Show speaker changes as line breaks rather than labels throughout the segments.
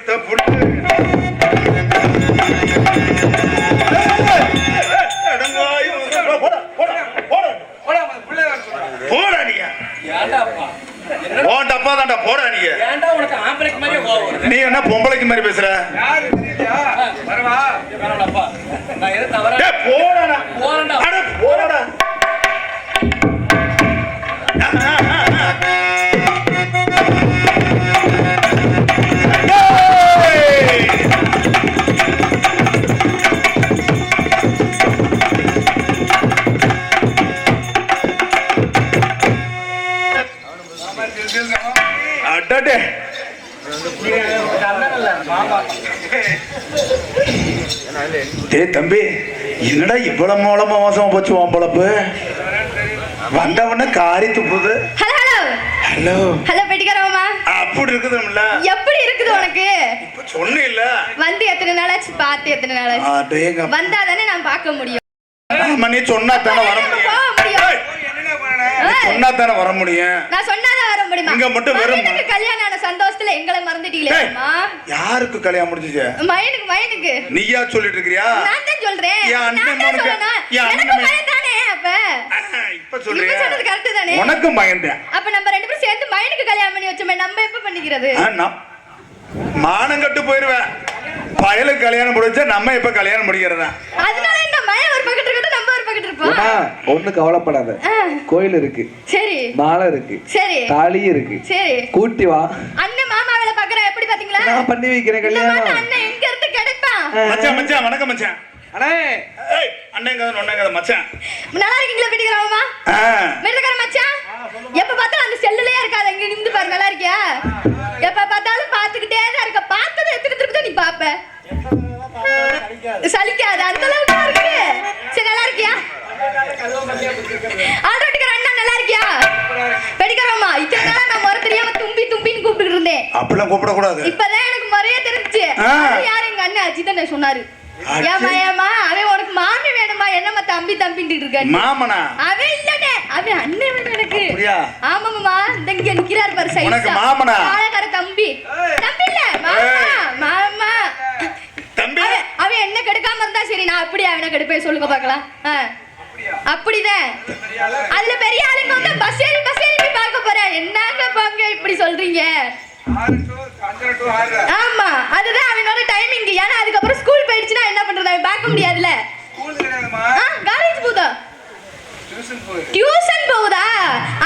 பெத்த புள்ள போடா நீ ஓன் டப்பா தான்டா போடா நீ நீ என்ன பொம்பளைக்கு மாதிரி பேசுற போடா போடா தம்பி என்னடா இவ்வளவு மூலமா மோசமா போச்சு உன் பொழப்பு வந்தவன காரி துப்புது ஹலோ
ஹலோ பெட்டிக்காரமா
அப்படி இருக்குதுல்ல
எப்படி இருக்குது உனக்கு
இப்ப சொன்ன இல்ல
வந்து எத்தனை நாளாச்சு பார்த்து எத்தனை நாளாச்சு வந்தா தானே நான் பார்க்க முடியும்
நீ சொன்னா தானே வர முடியும் சொன்னா தானே வர முடியும்
நான் சொன்னாதான் வர முடியுமா
இங்க மட்டும் வெறும்
கல்யாணம் ஆன சந்தோஷத்துல எங்களை மறந்துட்டீங்களே
யாருக்கு கல்யாணம் முடிஞ்சுச்சு
மயனுக்கு
நீயா சொல்லிட்டு இருக்கறியா
நான் தான் சொல்றேன்
என் அண்ணன்
மயன் தானே அப்ப
இப்ப சொல்றேன்
சொன்னது கரெக்ட் தானே
உனக்கு மயன்தான்
அப்ப நம்ம ரெண்டு பேரும் சேர்ந்து மயனுக்கு கல்யாணம் பண்ணி வச்சோமே நம்ம எப்ப பண்ணிக்கிறது
மானம் கட்டு போயிருவேன் பயலுக்கு கல்யாணம் முடிச்சா நம்ம எப்ப கல்யாணம் முடிக்கிறதா
அதனால என்ன மயன் ஒரு பக்கத்து இருக்கட்டும் நம்ம ஒரு பக்கத்து இருப்போம்
ஒண்ணு கவலைப்படாத கோயில் இருக்கு
சரி
மாலை இருக்கு
சரி
தாலி இருக்கு
சரி
கூட்டி வா
அண்ணன் மாமா வேலை பாக்குற எப்படி பாத்தீங்களா
நான் பண்ணி வைக்கிறேன் கல்யாணம்
அண்ணன் எங்க இருந்து கிடைப்பான்
மச்சான் மச்சான் வணக்கம் மச்சான்
அண்ணே
ஏய் அண்ணன் கதை ஒண்ணே கதை மச்சான்
நல்லா இருக்கீங்களா பெட்டிக்காரமா வெள்ளக்கார மச்சான் எப்ப பார்த்தாலும் அந்த செல்லுலயே இருக்காத இங்க நிமிந்து பாரு நல்லா இருக்கியா எப்ப பார்த்தாலும் பாத்துக்கிட்டே தான் இருக்க பார்த்தது எத்தனை திருப்பி நீ பாப்ப சலிக்காது அந்த அளவுக்கு இருக்கு சரி நல்லா இருக்கியா ஆட்டோட்டிக்கார அண்ணா நல்லா இருக்கியா பெட்டிக்காரமா இத்தனை நாளா நான் முறை தெரியாம தும்பி தும்பின்னு கூப்பிட்டு இருந்தேன்
அப்பெல்லாம் கூப்பிட கூடாது
இப்பதான் எனக்கு முறையே தெரிஞ்சுச்சு யாரு எங்க அண்ணன் அஜித் சொன்னாரு ஏமா ஏமா அவன் உனக்கு மாமி வேணுமா என்னமா தம்பி தம்பின்னு இருக்க
மாமனா
அவன் இல்லனே அவன் அண்ணன் வேணும் எனக்கு ஆமாம்மா இந்த இங்க நிக்கிறாரு பாரு சைடுல
உனக்கு மாமனா
ஆளக்கார தம்பி தம்பி இல்ல மாமா மாமா
தம்பி
அவன் என்ன கெடுக்காம இருந்தா சரி நான் அப்படி அவனை கெடுப்பேன் சொல்லுங்க பார்க்கலாம் அப்படிதான் அதுல பெரிய ஆளுங்க வந்து பஸ் ஏறி போய் பார்க்க போறேன் என்னங்க பாங்க இப்படி சொல்றீங்க ஆமா அதுதான் அவனோட டைமிங் ஏன்னா அதுக்கப்புறம் ஸ்கூல் போயிடுச்சுன்னா என்ன பண்றது அவன் பார்க்க முடியாதுல்ல காலேஜ் போதா டியூஷன் போகுதா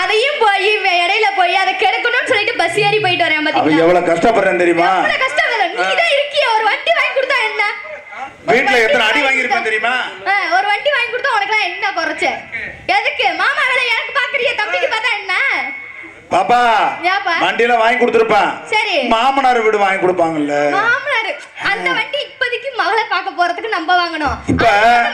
அதையும் போய் இடையில போய் அதை கெடுக்கணும்னு சொல்லிட்டு பஸ் ஏறி போயிட்டு வரேன்
பாத்தீங்களா எவ்வளவு கஷ்டப்படுறேன் தெரியுமா
எவ்வளவு கஷ்டப்படுறேன் நீ தான் இருக்கிய ஒரு வண்டி வாங்கி கொடுத்தா என்ன
வீட்ல எத்தனை அடி வாங்கி இருப்பேன் தெரியுமா
ஒரு வண்டி வாங்கி கொடுத்தா உனக்கு என்ன குறைச்ச எதுக்கு மாமா வேலை எனக்கு பாக்குறிய தம்பிக்கு பார்த்தா என்ன
பாப்பா வண்டியில வாங்கி கொடுத்துருப்பான்
சரி
மாமனார் வீடு வாங்கி கொடுப்பாங்கல்ல
மாமனார் அந்த வண்டி இப்போதைக்கு மகளை பார்க்க போறதுக்கு நம்ம வாங்கணும்
இப்ப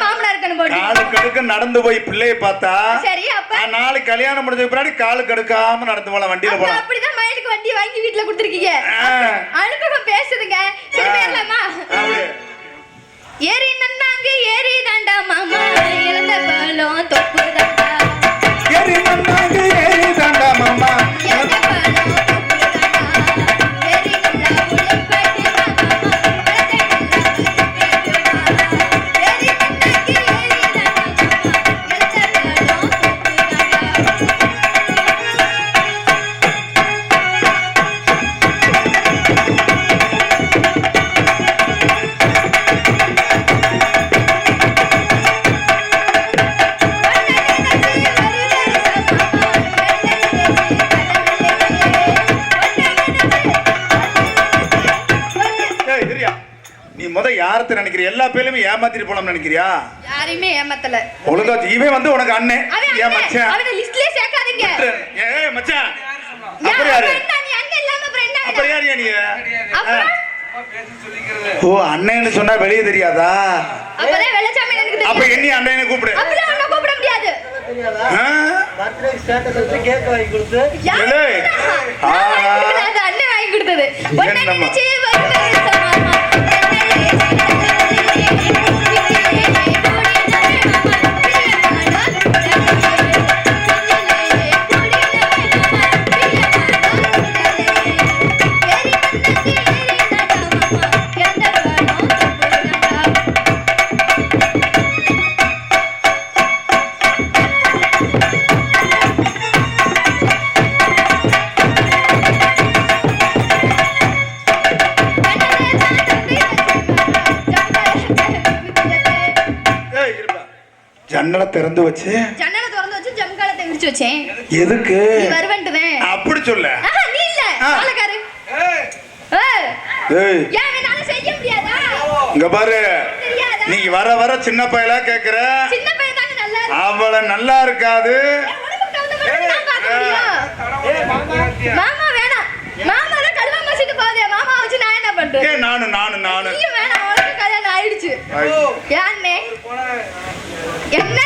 மாமனாருக்கு
காலு கடுக்க நடந்து போய் பிள்ளைய பார்த்தா
சரி அப்ப
நாளைக்கு கல்யாணம் முடிஞ்ச பின்னாடி காலு கடுக்காம நடந்து போலாம் வண்டியில போலாம்
அப்படிதான் மயிலுக்கு வண்டி வாங்கி வீட்டுல கொடுத்துருக்கீங்க அனுபவம் பேசுதுங்க சரி பேரலாமா ஏறி நன்னாங்க ஏறி தாண்டா மாமா இழந்த பழம் தொப்பு தாண்டா
ஏறி நன்னாங்க ஏறி தாண்டா மாமா
இழந்த பழம்
யாரத்தை நினைக்கிற எல்லா பேருமே ஏமாத்திட்டு போலாம் நினைக்கிறியா
யாரையுமே ஏமாத்தல
ஒழுங்கா இவன் வந்து உனக்கு அண்ணன் ஏன் மச்சான்
அவன லிஸ்ட்லயே சேர்க்காதீங்க
ஏய் மச்சான் அப்புறம் யாரு
நீ அண்ணன் இல்லாம அப்புறம் என்ன
அப்புறம் யாரு நீ
அப்புறம்
ஓ அண்ணன்னு சொன்னா வெளிய தெரியாதா
அப்பதான் வெள்ளச்சாமி எனக்கு தெரியும்
அப்ப என்னி அண்ணனை கூப்பிடு
அப்பல அண்ணா கூப்பிட முடியாது
பர்த்டே ஸ்டேட்டஸ் வச்சு கேக் வாங்கி கொடுத்து
ஏய்
அண்ணன் வாங்கி கொடுத்தது ஒண்ணே நினைச்சு வருது மாமா
ஜன்னலை திறந்து வச்சு
ஜன்னலை திறந்து வச்சு ஜம்காலத்தை விரிச்சு வச்சேன்.
எதுக்கு
நீ வருவன்ட்டுதே.
அப்படி சொல்ல
நீ இல்ல பாலக்காரு.
ஏய்
ஏன் என்னால செய்ய முடியாதா?
இங்க பாரு,
தெரியாதா?
நீ வர வர சின்ன பையலா கேக்குற.
சின்ன பையன் தாங்க நல்லா இருக்கு.
அவள நல்லா இருக்காது.
உடம்புக்கு தகுந்த மாதிரி நான் பார்க்க முடியும். மாமா வேணாம். மாமால கடுவா மசிட்டு போதே. மாமா வச்சு நான் என்ன பண்றது?
ஏ நானு
நீ வேணாம். உனக்கு கல்யாணம் ஆயிடுச்சு. யான்னே? என்ன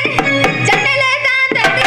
ஜன்னலே தான் தட்டி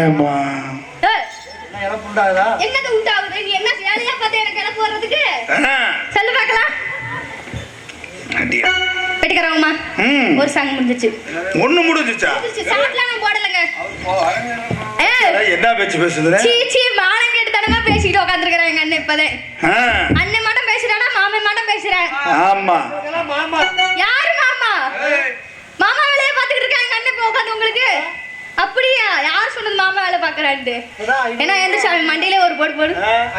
ஏமா
எனக்கு உண்டாகுதா?
என்னது உண்டாகுது? நீ என்ன வேலையா பார்த்து எனக்கு என்ன போறதுக்கு? சொல்லு பார்க்கலாம். பெட்டிக்கறவமா ஒரு சாங் முடிஞ்சிச்சு.
ஒண்ணு முடிஞ்சிச்சா?
சாட்லாம் நான் போடலங்க.
என்ன பேச்சு பேசுதுற?
சீ மானம் கேட்டு தடமா பேசிட்டு உட்கார்ந்திருக்கறாங்க எங்க அண்ணன் இப்பதே. அண்ணன் மட்டும் பேசுறானா மாமன் மட்டும் பேசுறான்?
ஆமா.
மாமா.
யாரு மாமா? மாமா வேலைய பாத்துக்கிட்டு இருக்காங்க எங்க அண்ணன் இப்ப உட்கார்ந்து உங்களுக்கு. அப்படியா? யார் சொன்னது மாமா வேலை பாக்குறான்னு? ஏன்னா எந்த சாமி மண்டையில ஒரு போடு போடு.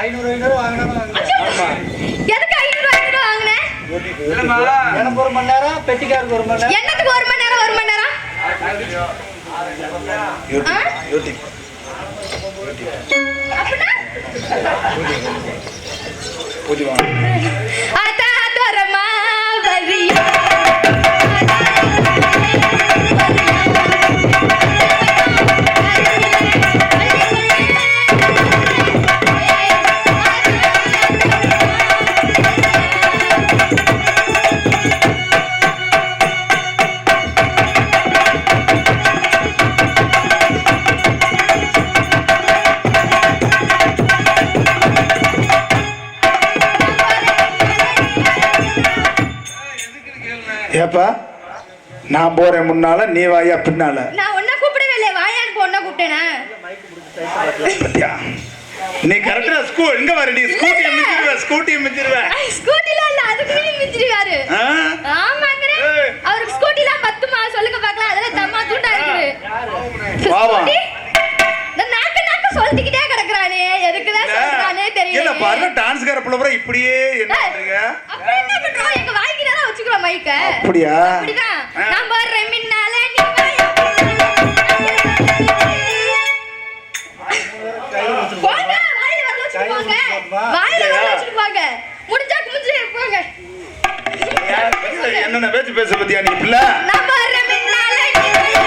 500 வாங்கினா.
எதுக்கு 500 வாங்குனே?
எனக்கு ஒரு மணி நேரம், பெட்டிக்காருக்கு ஒரு மணி நேரம்.
என்னத்துக்கு ஒரு மணி நேரம் ஒரு மணி நேரம்? அப்படின்னா அதரமா வரியா
ஏப்பா நான் போறேன் முன்னால, நீ வாயா பின்னால.
நான் ஒண்ணா கூப்பிடவே இல்ல. வாயான்னு பொண்ணா கூப்பிட்டேனா?
பத்தியா நீ கரெக்டா ஸ்கூல் இங்க வர. நீ ஸ்கூட்டி மிஞ்சிடுவ.
ஸ்கூட்டில இல்ல, அதுக்கு நீ மிஞ்சிடுவாரு. ஆமாங்க. அவருக்கு ஸ்கூட்டிலாம் பத்துமா? சொல்லுங்க பார்க்கலாம். அதெல்லாம் தம்மா துண்டா இருக்குது.
வாவா.
இந்த நாக்க சொல்லிக்கிட்டே கிடக்குறானே. எதுக்குதான் சொல்றானே தெரியல.
இல்ல பாருங்க, டான்ஸ் கார புள்ள இப்படியே என்ன பண்றீங்க?
அப்ப என்ன பண்றோம்? எங்க வாய்க்கு தான் வச்சுக்கிறோம் மைக்க.
அப்படியா?
அப்படிதான். நான் போறேன் மின்னால நீ வாயா. போங்க வாயில வரல வச்சுக்கோங்க. வாயில வரல வச்சுக்கோங்க. முடிஞ்சா குஞ்சு போங்க.
என்னென்ன பேச்சு பேச பத்தியா நீ பிள்ளை?
நான் போறேன் மின்னால நீ வாயா.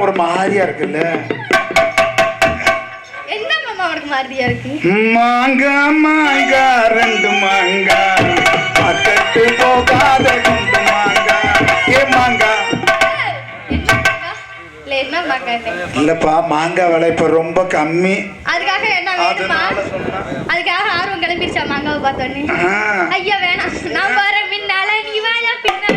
ஒரு மாதிரியா இருக்குல்ல.
என்ன மாமா உனக்கு மாதிரியா இருக்கு?
மாங்கா மாங்கா ரெண்டு மாங்கா பக்கத்து போகாத குண்டு மாங்கா. ஏ மாங்கா
என்ன மாங்கா? இல்ல என்ன மாங்கா?
இல்லப்பா, மாங்காய் விலை இப்ப ரொம்ப கம்மி.
அதுக்காக என்ன வேணுமா?
அதனால சொன்னேன்.
அதுக்காக ஆர்வம் கிளம்பிருச்சா மாங்காவை பார்த்தோன்னே?
ஆ.
ஐயா வேணாம், நான் வர பின்னால நீ வாயா பின்னால.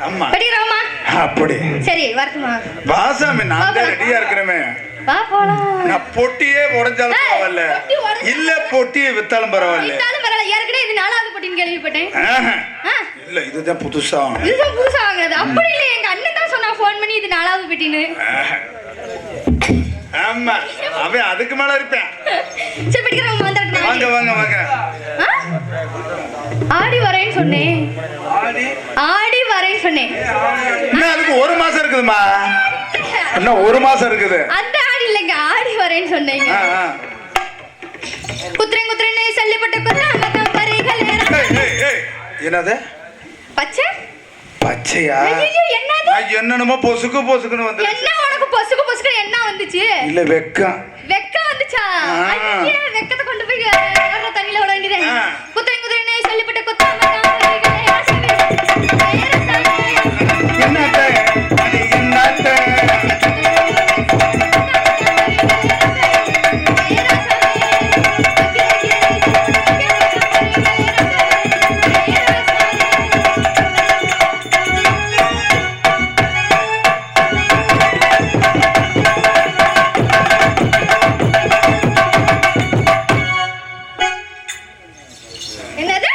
ஆமா
படிக்கிறோமா?
அப்படி
சரி வரட்டுமா?
வாசாமி, நான் தான் ரெடியா இருக்கிறேமே.
வா போலாம்.
நான் பொட்டியே உடைஞ்சாலும் பரவாயில்ல,
பொட்டி உடைஞ்சா-
இல்ல பொட்டியை வித்தாலும் பரவாயில்ல.
இருந்தாலும் பரவாயில்ல. ஏற்கனவே இது 4வது போட்டின்னு கேள்விப்பட்டேன்.
ஆஹா.
ஆ,
இல்ல இதுதான் புதுசா.
இதுதான் புதுசா வாங்குறது. அப்படி இல்லை, எங்க அண்ணன் தான் சொன்னா ஃபோன் பண்ணி இது 4வது பெட்டின்னு.
ஆஹா. ஆமா, அவன் அதுக்கு மேல இருப்பேன்.
சரி படிக்கிறோமா? வந்துடட்டுமா?
வாங்க வாங்க வாங்க.
ஆ? ஆடி வரேன்னு சொன்னேன். ஆடி வரேன்னு சொன்னேன்.
இன்னும் அதுக்கு ஒரு மாசம் இருக்குதுமா. இன்னும் ஒரு மாசம் இருக்குது.
அந்த ஆடி இல்லைங்க, ஆடி வரேன்னு சொன்னீங்க.
ஆ, ஆ.
குத்துறேன் குத்துறேன்னு சொல்லப்பட்ட குத்தாம பறைகள்
ஏய், ஏய், ஏய். என்னது
பச்சை?
பச்சையா?
ஐயோ, என்னது?
நான் என்னென்னமோ பொசுக்கு பொசுக்குன்னு வந்து.
என்ன உனக்கு பொசுக்கு பொசுக்கு என்ன வந்துச்சு?
இல்ல வெக்கம்.
வெக்கம் வந்துச்சா?
ஆ.
ஐயே, வெக்கத்தை கொண்டு போய் வர்ற தண்ணியில விட வேண்டியது.
ஆ.
குத்துறேன் குத்துறேன்னு சொல்லப்பட்ட குத்தாம பறைகள்
என்னத்த அது என்னத்த?
என்னது?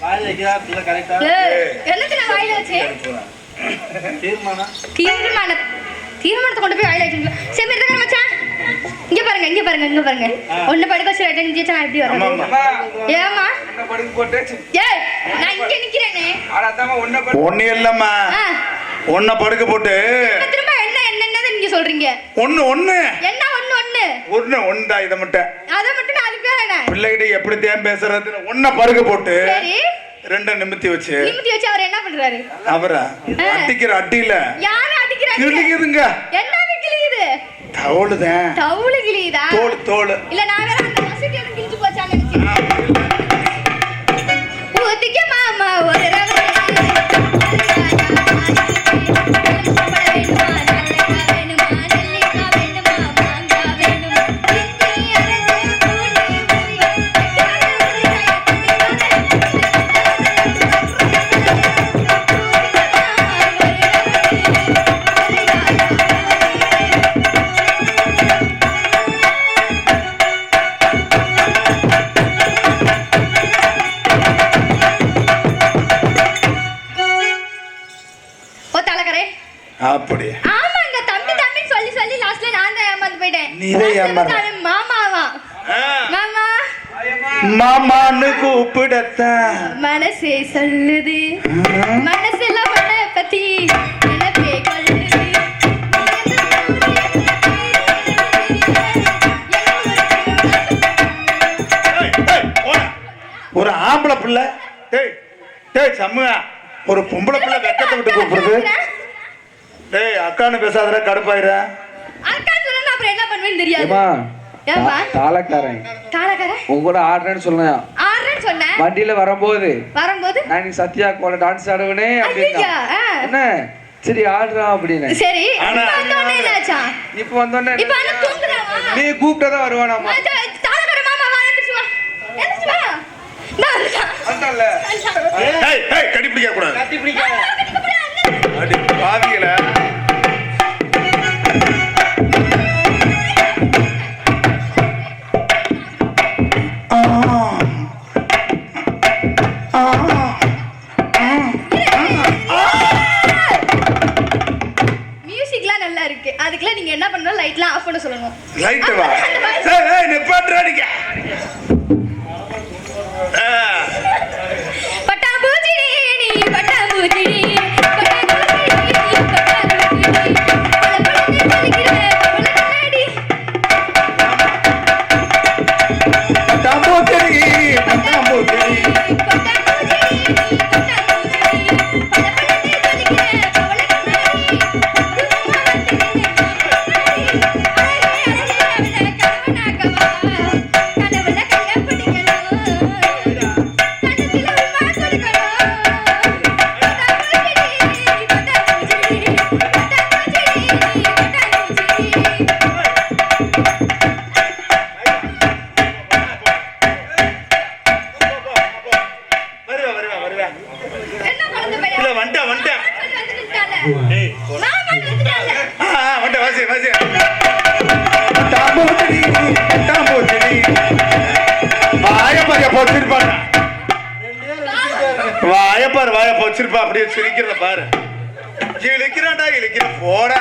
வாயில வைக்கிறாப்புல கரெக்டா
என்னது நான் வாயில வச்சேன்?
தீர்மானம்
தீர்மானத்தை கொண்டு போய் வாயில வச்சிருக்கீங்க. சரி இருக்க மச்சான், இங்க பாருங்க இங்க பாருங்க இங்க பாருங்க. ஒண்ணு படுக்க வச்சு ரெண்டு நிமிஷம் நான் எப்படி
ஆமா,
வரேன்?
ஆமா.
ஏமா?
என்ன படுக்க போட்டு
ஏய், நான் இங்க நிக்கிறேனே.
ஆடாதாம ஒண்ணு படுக்க
ஒண்ணு இல்லம்மா,
ஆ,
ஒன்ன படுக்க போட்டு
திரும்ப என்ன என்னன்னு நீங்க சொல்றீங்க?
ஒண்ணு ஒண்ணு
என்ன ஒண்ணு ஒண்ணு?
ஒண்ணு ஒண்ணுடா. இதை மட்டும்
அதை மட்டும் நான் அதுக்கு என்ன?
பிள்ளைகிட்ட எப்படி தேன் பேசுறதுன்னு ஒன்ன படுக்க போட்டு
சரி,
ரெண்ட நிமித்தி வச்சு
நிமித்தி வச்சு அவர் என்ன பண்றாரு?
அவரா அடிக்கிற அடியில
யார அடிக்கிறாங்க?
கிழிக்குதுங்க.
என்னது கிழியுது?
தோளுதான்.
தவுளு கிழியுதா?
தோல் தோல்.
இல்ல நான் வேற அந்த மசூதி எனக்கு கிழிஞ்சு போச்சான்னு நினைச்சேன். ஊத்திக்க மாமா ஒரு ரவை.
அப்படி
ஆமாங்க, தம்பி தம்பி சொல்லி சொல்லி லாஸ்ட்ல நான் தான் ஏமாந்து போயிட்டேன்.
நீதான் ஏமாறுன.
மாமாவா? மாமா
மாமான்னு கூப்பிடத்தான்
மனசே சொல்லுது, மனசுல மன பத்தி நினைப்பே கொள்ளுது.
ஒரு ஆம்பளை பிள்ளை டேய் டேய் சம்முகா, ஒரு பொம்பளை பிள்ளை வெக்கத்தை விட்டு கூப்பிடுது. டேய் அக்கான்னு பேசாதடா, கடுப்பாயிர.
அக்கா சொன்னா அப்புறம் என்ன பண்ணுவேன்னு தெரியாது.
ஏமா
ஏம்மா?
தாளக்காரன்
தாளக்காரன்
உங்க கூட ஆடுறேன்னு சொன்னேன்.
ஆடுறேன்னு சொன்னேன்.
வண்டியில வரும்போது
வரும்போது
நான் இன்னைக்கு சத்யா கூட டான்ஸ் ஆடுவனே
ஐயா,
அப்படின்னா என்ன சரி ஆடுறா அப்படின்னு.
சரி
ஆனா-
இப்ப வந்தோடனே என்னாச்சா?
இப்ப வந்தோடனே
இப்ப அண்ணன் தூங்குறாவா?
நீ கூப்பிட்டதான் வருவானாமா?
தாளக்கார மாமா வா, எந்திரிச்சு வா. எந்திரிச்சு வா. நான் வந்துட்டேன்.
வந்தான்ல.
வந்துட்டேன்.
ஏய் ஏய் கட்டி பிடிக்க கூடாது.
கட்டி பிடிக்காத.
கட்டிக்க போறேன், அண்ணன்.
அடி பாவிகளா.
மியூசிக்லாம் நல்லா இருக்கு. அதுக்குலாம் நீங்க என்ன பண்ணணும், லைட்லாம் ஆஃப் பண்ண சொல்லணும்.
லைட் வா. ஏய் ஏய் நிப்பாட்றா நீங்க.
பட்டாம்பூச்சி நீ பட்டாம்பூச்சி பட்டாம்பூச்சி பட்டாம்பூச்சி பலபலன்னு ஜொலிக்கிற பவளக்கண்ணாடி.
தாம்போத்தரி தாம்போத்தரி. வருவா வருவா வருவா.
என்ன குழந்தை பையன்?
இல்ல வந்துட்டா வந்துட்டா.
வந்துட்டால.
ஏய்
மாமா வந்துட்டால.
வந்துட்டா வாசி வாசி. தாம்போத்தரி தாம்போத்தரி. வாயப்பாரு போச்சிருப்பாங்க. வாயப்பாரு வாய போச்சிருப்பா அப்படியே சிரிக்கிறத பாரு. இழுக்கிறான்டா இழுக்கிற போடா.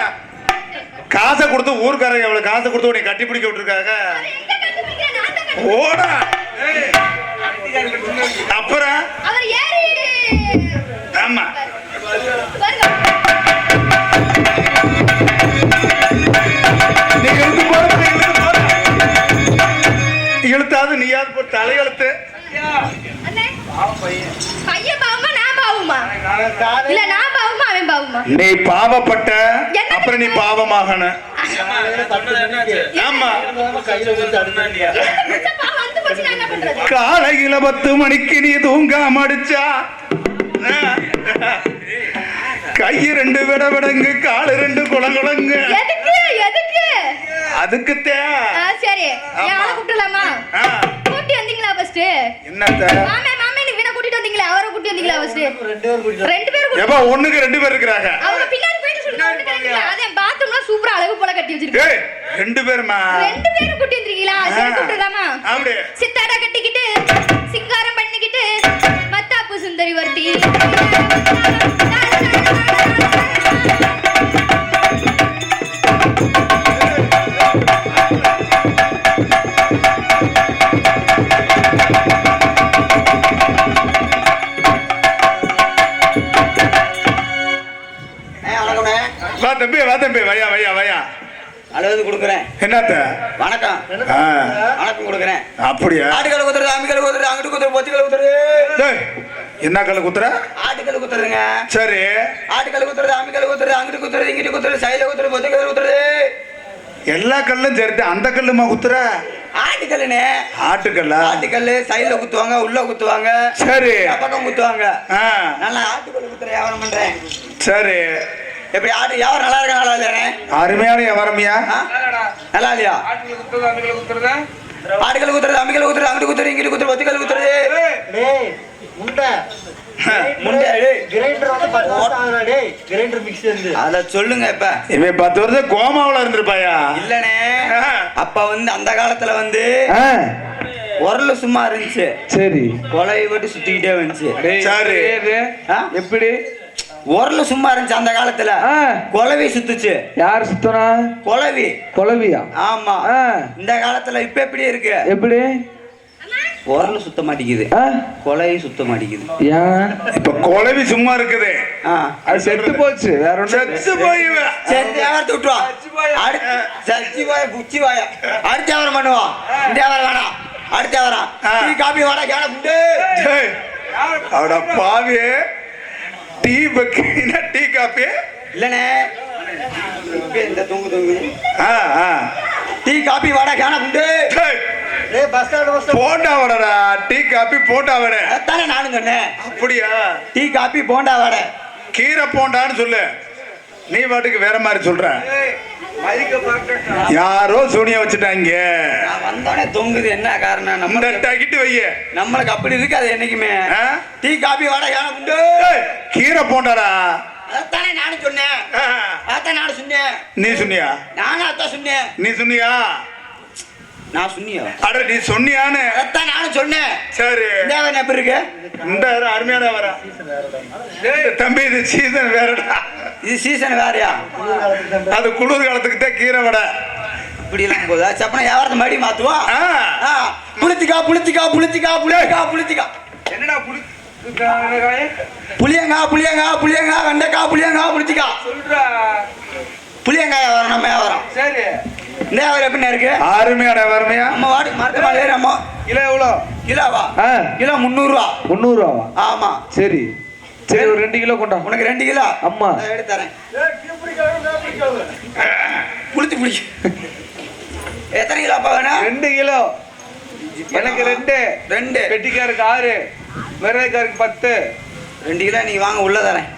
காசை கொடுத்து ஊர்க்காரங்க எவ்வளவு காசை கொடுத்து உன்னை கட்டி பிடிக்க விட்டுருக்காங்க.
எங்க கண்டுபிடிக்கிறேன்? நான் தான் கண்டுபிடிக்கிறேன்.
போடா. அப்புறம்
அவர் ஏறி
ஆமா
பாருங்க.
நீ இழுத்து போற இழுத்தாது நீயாவது போட்டு தலையெழுத்து.
அண்ணே பையன் பாவமா நான் பாவமா?
காலை
இல்ல நான் பாவமா அவன் பாவமா?
நீ பாவப்பட்ட அப்புறம் நீ பாவமாகணும். ஆமா
கையில கொடுத்து அடிச்சாண்டியா?
மிச்ச பாவம் வந்து போச்சு, நான் என்ன பண்றது?
காலையில 10 மணிக்கு நீ தூங்காம அடிச்சா கை 2 விட விடங்கு காலு 2 குளங்குளங்க.
எதுக்கு எதுக்கு?
அதுக்குத்தே
சரி என் ஆளை கூப்பிடலாமா? கூட்டி வந்தீங்களா ஃபர்ஸ்ட்?
என்னத்த
மாமே மாமே நீ வீணா கூட்டிட்டு வந்தீங்களா? அவரை கூட்டி வந்தீங்களா ஃபர்ஸ்ட்?
2 பேர் குடிச்சா.
2 பேர் கூட்டி
எப்ப ஒண்ணுக்கு 2 பேர் இருக்கிறாங்க.
அவங்க பின்னாடி போயிட்டு சொல்லுங்க. ஒண்ணுக்கு ரெண்டு பேர். அதே பாத்ரூம்ல சூப்பரா அழகு போல கட்டி வச்சிருக்கீங்க.
ஏய் 2 பேருமா?
2 பேரும் கூட்டி வந்திருக்கீங்களா? சரி கூப்பிடலாமா?
அப்படி
சித்தாடா கட்டிக்கிட்டு சிங்காரம் பண்ணிக்கிட்டு மத்தாப்பு சுந்தரி வர்த்தி.
வா தம்பி வையா வையா வையா.
அளவு கொடுக்குறேன்.
என்னத்த
வணக்கம்
ஆ,
வணக்கம் கொடுக்குறேன்.
அப்படியா?
ஆட்டுக்கல் குத்துறது, அம்மிக்கல் குத்துறது, அங்கிட்டு குத்துறது, பொத்திக்கல் குத்துறது.
டேய், என்ன கல்லு குத்துற?
ஆட்டுக்கல் குத்துறதுங்க.
சரி
ஆட்டுக்கல் குத்துறது, அம்மிக்கல் குத்துறது, அங்கிட்டு குத்துறது, இங்கிட்டு குத்துறது, சைடுல குத்துறது, பொத்திக்கல் குத்துறது.
எல்லா கல்லும் சரி. அந்த கல்லுமா குத்துற?
ஆட்டுக்கல்லுனே.
ஆட்டுக்கல்லா?
ஆட்டுக்கல் சைடுல குத்துவாங்க, உள்ள குத்துவாங்க,
சரி
பக்கம் குத்துவாங்க.
ஆ,
நல்லா ஆட்டுக்கல் குத்துற வியாபாரம் பண்றேன்.
சரி.
எப்படி ஆட்டு வியாபாரம் நல்லா இருக்கா நல்லா இல்லையானே?
அருமையான வியாபாரமியா?
நல்லா இல்லையா?
ஆட்டுல குத்துறது அம்மிக்கல குத்துறதா?
ஆட்டுக்கல் குத்துறது, அம்மிக்கல் குத்துறது, அங்கிட்டு குத்துறது, இங்கிட்டு குத்துறது, பொத்திக்கல் குத்துறது.
டேய் முண்டை
முண்டை, டேய்.
கிரைண்டர் வந்து 10 வருஷம் ஆகுதுடா டேய். கிரைண்டர் மிக்ஸி வந்து
அத சொல்லுங்க இப்ப.
இவன் 10 வருஷம் கோமாவுல இருந்திருப்பாயா?
இல்லனே, அப்ப வந்து அந்த காலத்துல வந்து
ஆ,
உரல சும்மா இருந்துச்சு,
சரி
கொலையை விட்டு சுத்திக்கிட்டே வந்துச்சு.
டேய்,
சரி.
இது,
ஆ?
எப்படி?
உரல சும்மா இருந்துச்சு அந்த காலத்துல,
ஆ,
கொலவி சுத்துச்சு.
யார் சுத்தனா?
கொலவி.
குழவியா?
ஆமா.
ஆ,
இந்த காலத்துல இப்ப எப்படி இருக்கு?
எப்படி?
உரல சுத்த மாட்டேங்குது,
ஆ,
கொலையை சுத்த மாட்டேங்குது.
ஏன்?
இப்ப குழவி சும்மா இருக்குது.
ஆ.
அது செத்து போச்சு, வேற ஒண்ணு.
செத்து போயிவ.
சரி வியாபாரத்தை விட்டுவா. சச்சி வாய புச்சி வாய அடுத்த வியாபாரம் பண்ணுவான். இந்த வியாபாரம் வேணாம், அடுத்த வியாபாரம்.
ஆ.
டீ காபி வாடா கேன புண்டு.
டேய், அவட பாவி. டீ பக்கினா டீ காப்பி.
இல்லனே இப்ப இந்த தொங்கு
ஆ, ஆ.
டீ காபி வாடா கேன புண்டு.
டேய்,
டேய் பஸ் ஸ்டாண்ட்
போண்டா வடடா. டீ காப்பி போண்டா வட.
அதானே நானும் சொன்னேன்.
அப்படியா?
டீ காபி போண்டா வாடை.
கீரை போண்டான்னு சொல்லு. நீ பாட்டுக்கு வேற மாதிரி சொல்ற.
மதிக்க பார்க்கட்டா.
யாரோ சூனிய வச்சுட்டாங்க.
நான் வந்தோடனே தொங்குது, என்ன காரணம்?
இந்த
நம்ம
டக்கிட்டு வைய.
நம்மளுக்கு அப்படி இருக்காது என்னைக்குமே. டீ காபி வாடா யானை குண்டு.
கீரை போண்டாடா.
அதானே நானும் சொன்னேன். அதான் நானும் சொன்னேன்.
நீ சொன்னியா?
நானும் அதான் சொன்னேன்.
நீ சொன்னியா?
நான் சொன்னியா?
அட நீ சொன்னியான்னு.
அதான் நானும் சொன்னேன்.
சரி.
தேவன் எப்படி இருக்கு?
இந்த அருமையான வர தம்பி, இது சீசன் வேறடா.
இது சீசன் வேறயா?
அது குளிர் காலத்துக்கு தான் கீரை வடை.
இப்படி எல்லாம் போதா? சப்பனா வியாபாரத்தை மறுபடியும் மாத்துவோம்.
ஆ.
புளித்திக்கா புளித்திக்கா புளித்திக்கா புளியக்கா புளித்திக்கா.
என்னடா
புளியங்கா புளியங்கா புளியங்கா வெண்டைக்கா புளியங்கா புளித்திக்கா
சொல்றா.
புளியங்காய் வியாபாரம் நம்ம வியாபாரம்.
சரி.
இந்த வியாபாரம் எப்படி இருக்கு?
அருமையான அருமையா.
நம்ம வாட்டுக்கு மரத்தமா நம்ம
கிலோ எவ்வளோ?
கிலோவா?
ஆ.
கிலோ 300 ரூபா.
300 ரூபாவா?
ஆமா.
சரி சரி, ஒரு 2 கிலோ கொண்டா.
உனக்கு 2 கிலோ.
அம்மா
எடுத்து தரேன். புளித்து புளி. எத்தனை கிலோ அப்பா வேணும்?
2 கிலோ. எனக்கு 2.
2.
பெட்டிக்காருக்கு 6, மிரக்காருக்கு 10.
2 கிலோ நீ வாங்க, உள்ள தரேன்.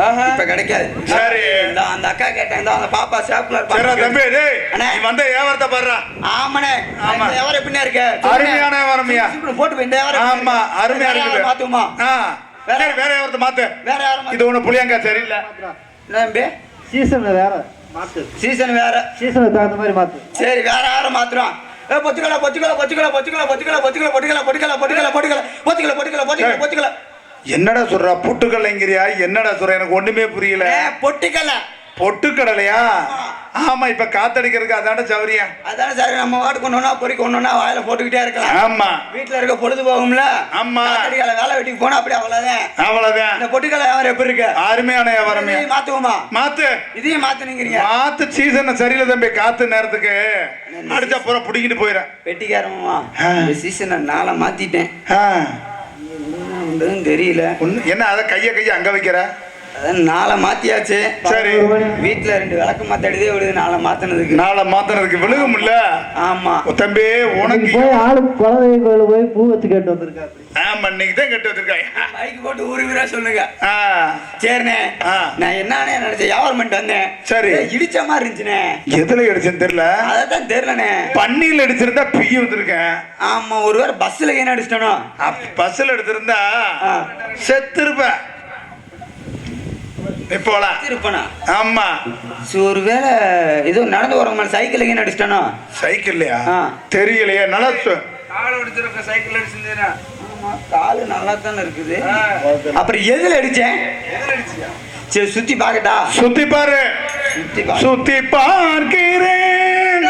ஆஹா.
இப்ப கிடைக்காது.
சரி.
இந்த அந்த அக்கா கேட்டேன், இந்த அந்த பாப்பா சேப்புலர்
சரி தம்பி, டேய்
அண்ணே.
நீ வந்த வியாபாரத்தை பாடுறா.
ஆமாண்ணே.
ஆமா.
இந்த வியாபாரம் எப்படிண்ணே இருக்கு?
அருமையான வியாபாரம்யா.
போட்டு போய் இந்த வியாபாரம்
ஆமா, அருமையா இருக்குது.
மாத்துமா?
சரி, வேற வியாபாரத்தை மாத்து.
வேற யாரும்
இது ஒண்ணு புளியங்கா சரியில்லை.
நம்பி
சீசன் வேற மாத்து.
சீசன் வேற.
சீசனுக்கு தகுந்த மாதிரி மாத்து.
சரி, வேற யாரும் மாத்துறோம். பொச்சுக்கல பொச்சுக்கல பொச்சுக்கல பொச்சுக்கல பொச்சுக்கல பொச்சுக்கல பொட்டுக்கல பொட்டுக்கல பொட்டுக்கல பொட்டுக்கல பொச்சுக்கல பொட்டுக்கல பொச்சுக்கல பொச்சுக்கல.
என்னடா சொல்றா? புட்டுக்கடலைங்கிறியா? என்னடா சொல்ற? எனக்கு ஒண்ணுமே புரியல.
பொட்டுக்கல
பொட்டுக்கடலையா? ஆமா, இப்ப காத்தடிக்கிறதுக்கு அதான சௌரியம்.
அதானே சரி. நம்ம வாட்டுக்கு ஒண்ணு பொறிக்க ஒண்ணு வாயில போட்டுக்கிட்டே இருக்கலாம்.
ஆமா,
வீட்டுல இருக்க பொழுது போகும்ல.
ஆமா,
காத்தடிக்கல வேலை வெட்டிக்கு போனா அப்படி அவ்வளவுதான்.
அவ்வளவுதான்.
இந்த பொட்டுக்கல வியாபாரம் எப்படி இருக்கு?
அருமையான வியாபாரம்.
இதையும் மாத்துவோமா?
மாத்து.
இதையும் மாத்துனீங்க.
மாத்து. சீசன் சரியில்லை தம்பி. காத்து நேரத்துக்கு அடிச்சா பூரா புடிக்கிட்டு போயிடும்.
வெட்டிக்காரமா இந்த சீசனை நாளை மாத்திட்டேன். ஒன்றும் தெரியல.
என்ன அதை கைய அங்க வைக்கிற?
அதான் நாளை மாத்தியாச்சு.
சரி.
வீட்டுல 2 விளக்கு மாத்தடிதே விடுது நாளை மாத்தினதுக்கு.
நாளை மாத்தினதுக்கு விழுகும் இல்ல?
ஆமா
தம்பி, உனக்கு
போய் ஆளு குலதெய்வ கோயில போய் பூ வச்சு கேட்டு வந்திருக்கா.
ஆமா, இன்னைக்கு தான் கட்டு வச்சிருக்காங்க.
பைக் போட்டு ஊருவிரா சொல்லுங்க. சரிண்ணே. நான் என்னன்னு நினைச்சேன், வியாபாரம் பண்ணிட்டு வந்தேன்.
சரி.
இடிச்ச மாதிரி இருந்துச்சுண்ணே.
எதுல அடிச்சுன்னு தெரியல.
அதான் தெரியலண்ணே.
பன்னியில அடிச்சிருந்தா பிய வந்திருக்கேன்.
ஆமா, ஒரு வேற பஸ்ல ஏன் அடிச்சிட்டனோ?
பஸ்ல எடுத்திருந்தா செத்துருப்ப. இப்போலாம்
திருப்பனா?
ஆமா.
ஒரு வேலை ஏதோ நடந்து வர மாதிரி சைக்கிள் ஏன் அடிச்சிட்டனோ?
சைக்கிள்லையா? தெரியலையே. நல்லா
கால் அடிச்சிருக்க சைக்கிள் அடிச்சிருந்தேனா?
காலு நல்லா தானே இருக்குது. அப்புறம் எதுல அடிச்சேன்? சரி, சுத்தி பாக்கட்டா?
சுத்தி பாரு. சுத்தி பார்க்கிறேன்.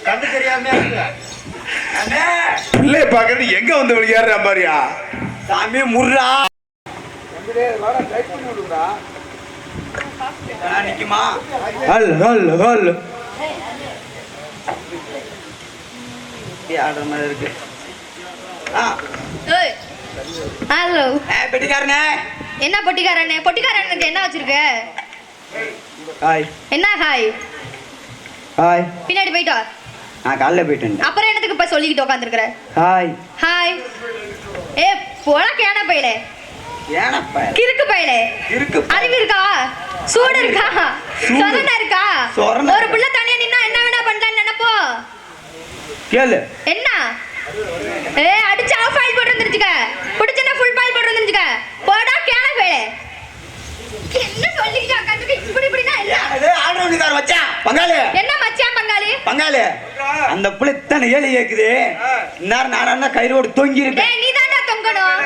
கண்டு தெரியாம
பிள்ளைய பாக்குறது எங்க வந்து விளையாடுற பாரியா?
சாமி முர்ரா நிக்குமா?
ஹல் ஹல் ஹல்.
ஆடுற மாதிரி இருக்கு.
ஹலோ.
பெட்டிக்காரனே.
என்ன பொட்டிக்காரனே? பொட்டிக்காரனுக்கு என்ன வச்சிருக்க?
ஹாய்.
என்ன ஹாய்?
ஹாய்.
பின்னாடி போயிட்டு வா.
நான் காலைல போயிட்டேன்.
அப்புறம் என்னத்துக்கு இப்ப சொல்லிக்கிட்டு உட்காந்துருக்குற?
ஹாய்.
ஹாய். ஏ போடா கேன பையலே.
ஏனப்பா?
கிறுக்கு பையலே.
கிறுக்கு.
அறிவு இருக்கா? சூடு இருக்கா? சொரணை இருக்கா? ஒரு புள்ள தனியா நின்னா என்ன வேணா பண்ணலாம்னு நினைப்போ?
கேளு.
என்ன? ஏ அடிச்சு ஆஃப் ஆயில் போட்டு வந்துருச்சுக்க. புடிச்சனா ஃபுல் பாயில் போட்டு வந்துருச்சுக்க. போடா கேன பையலே. என்ன சொல்லிக்கிட்டு உட்காந்துட்டு இப்படினா இல்ல.
ஆடுறவனுக்கார மச்சான் பங்காளி.
என்ன மச்சான் பங்காளி?
பங்காளி அந்த புள்ள இத்தனை ஏழு கேக்குது. இந்நேரம் நானா கயிறோடு தொங்கி இருப்பேன்.
டேய், நீதான்டா தொங்கணும்.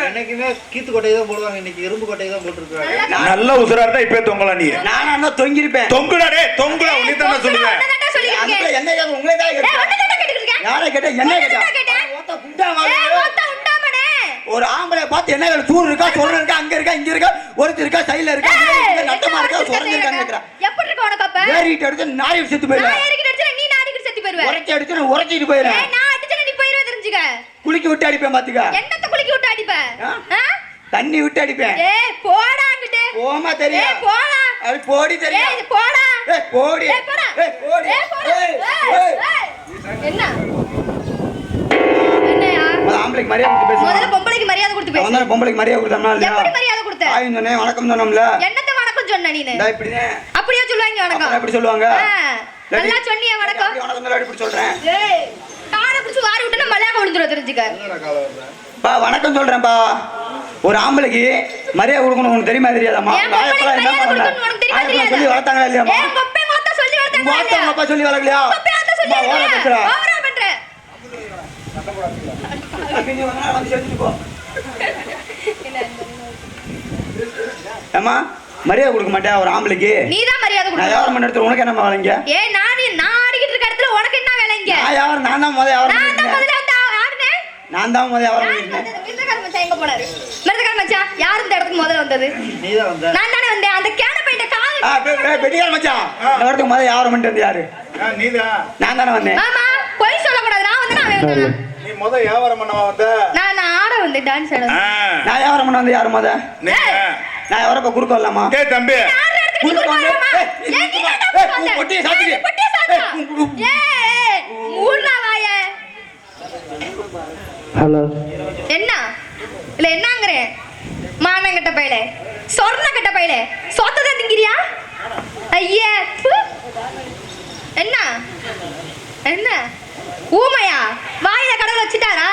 என்னைக்குமே கீத்து கொட்டையை தான் போடுவாங்க. இன்னைக்கு இரும்பு கொட்டையை தான் போட்டுருக்காங்க.
நல்ல உசுரா இருந்தா இப்ப தொங்கலாம். நீ
நானா தொங்கி இருப்பேன்.
தொங்குடா டே, தொங்குடா. உன்னை தான் சொல்லுவேன்.
என்ன கேட்க உங்களே தான் கேட்க. யாரை கேட்ட? என்ன கேட்ட? ஓத்த குண்டா வாங்க. ஒரு ஆம்பளை பார்த்து என்ன சூடு இருக்கா, சொரணை இருக்கா, அங்க இருக்கா, இங்க இருக்கா, ஒருத்தர் இருக்கா, சைடுல இருக்கா, நட்டமா இருக்கா, சொரணை இருக்கான்னு
எப்படி இருக்க உனக்கு அப்ப?
ஏறிட்டு அடிச்சு நாய் செத்து போயிடுவேன்.
நான் ஏறிட்டு அடிச்சா நீ நாடிக்கு செத்து போயிடுவே.
உரைச்சி அடிச்சு நான் உரைச்சிட்டு போயிடுவேன்.
நான் அடிச்சா நீ போயிடுவே தெரிஞ்சுக்க.
குளிக்க விட்டு அடிப்பேன் பாத்துக்க.
என்னத்த குளிக்க விட்டு அடிப்ப?
தண்ணி விட்டு அடிப்பேன்.
ஏய் போடா அங்கிட்டு.
போமா
ஏய்
தெரியும்.
போடா.
அது போடி
ஏய்
தெரியும்.
இது போடா.
ஏய் போடி.
ஏய் போடா.
ஏய் போடி.
ஏய் போடா.
ஏய்,
ஏய்,
ஏய்.
ஏய். என்ன? என்னையா?
அது ஆம்பளைக்கு மரியாதை கொடுத்து
முதல்ல
பேசணும்.
பொம்பளைக்கு மரியாதை கொடுத்து பேசு.
அவன் பொம்பளைக்கு மரியாதை கொடுத்தானா இல்லையா?
எப்படி மரியாதை கொடுத்த?
ஆயும் சொன்னேன் வணக்கம் சொன்னோம்ல.
என்னத்த வணக்கம் சொன்ன நீனு?
இந்தா இப்படிதான்.
அப்படியே சொல்லுவாங்க வணக்கம்.
அப்புறம் எப்படி சொல்லுவாங்க?
நல்லா சொன்னியே வணக்கம்.
அப்படி வணக்கம் சொல்லி இப்படி சொல்றேன்.
ஏய் காலை பிடிச்சு வாரி விட்டா மலையாக விழுந்துரும் தெரிஞ்சுக்க.
பா வணக்கம் சொல்றேன்ப்பா. ஒரு ஆம்பளைக்கு மரியாதை கொடுக்கணும் உனக்கு தெரியுமா தெரியாதாம்மா?
ஏன் பொம்பளைக்கு மரியாதை கொடுக்கணும் உனக்கு தெரியுமா தெரியாதா?
சொல்லி வளர்த்தாங்களா இல்லையாம்மா?
ஏன் கொப்பை மொத்த சொல்லி வளர்த்தாங்களா இல்லையா?
உங்க அப்பா சொல்லி வளர்க்கலையா?
கொப்பை மொத்த சொல்லி
அம்மா, ஓவரா பேசுற.
வளர்க்கலையா? ஓவரா பண்ற.
நீ வந்து செஞ்சுட்டு போ. ஏம்மா மரியாதை கொடுக்க மாட்டேன் ஒரு ஆம்பளைக்கு?
நீதான் மரியாதை
நான்
கொடுக்கணும்.
வியாபாரம் பண்ண இடத்துல உனக்கு என்ன வேலைங்க?
ஏய் நான் ஆடிக்கிட்டு இருக்க இடத்துல உனக்கு என்ன வேலை இங்க?
நான் வியாபாரம் நான் தான் முதல்ல வியாபாரம்
நான் தான்
பண்ணிருக்கேன்.
முதல்ல வந்து ஆடுனேன்.
நான் தான் முதல்ல வியாபாரம் பண்ணிருக்கேன்.
மிருதகார மச்சான் எங்க போனாரு? மிருதகார மச்சான் யார் இந்த இடத்துக்கு முதல்ல வந்தது?
நீதான் வந்த.
நான் தானே வந்தேன். அந்த கேன பையிட்ட கால்
பெட்டியார் மச்சான் இந்த இடத்துக்கு முதல்ல வியாபாரம் பண்ணிட்டு வந்து யாரு?
நீதான்.
நான் தானே வந்தேன்.
மாமா பொய் சொல்லக்கூடாது. நான் வந்து நான் வந்தேன்.
நீ முத வியாபாரம் பண்ணவா வந்த?
நான் ஆட வந்தேன் டான்ஸ் ஆட.
நான் வியாபாரம் பண்ண வந்து யாரு முத?
நீங்க.
நான் வரப்ப குறுக்க வரலாமா?
ஏய் தம்பி.
ஆடுற இடத்துக்கு நீ
குறுக்க
கொடுக்க
வந்து
வேணாமா? ஏன் நீ கேட்டா வந்த?
பொட்டியை சாத்திடு.
பொட்டியை சாத்தா? ஏய் மூடுறா வாயே.
ஹலோ.
என்ன இல்ல என்னங்கறே மானங்கட்ட பையலே சொர்ண கட்ட பையலே சொத்தத திங்கிறியா? ஐயே ப்பு. என்ன என்ன ஊமையா வாயில கடவுள் வச்சிட்டாரா?